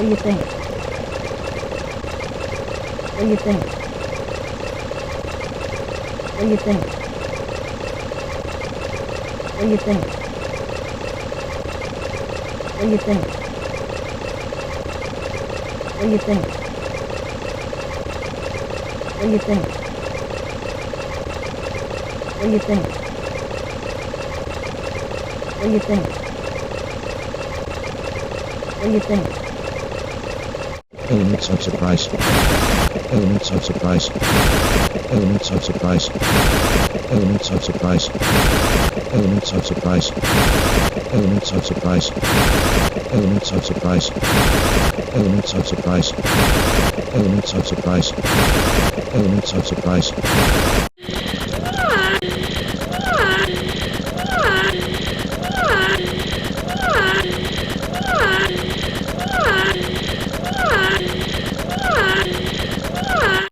do you think? What do you think? What do you think? What do you think? What do you think? What do you think? What do you think? What do you think? What do you think? What do you think? Elements of surprise. Elements of surprise. Elements of surprise. Elements of surprise. Elements of surprise. Elements of surprise. Elements of surprise. Elements of surprise. Elements of surprise. Elements of surprise.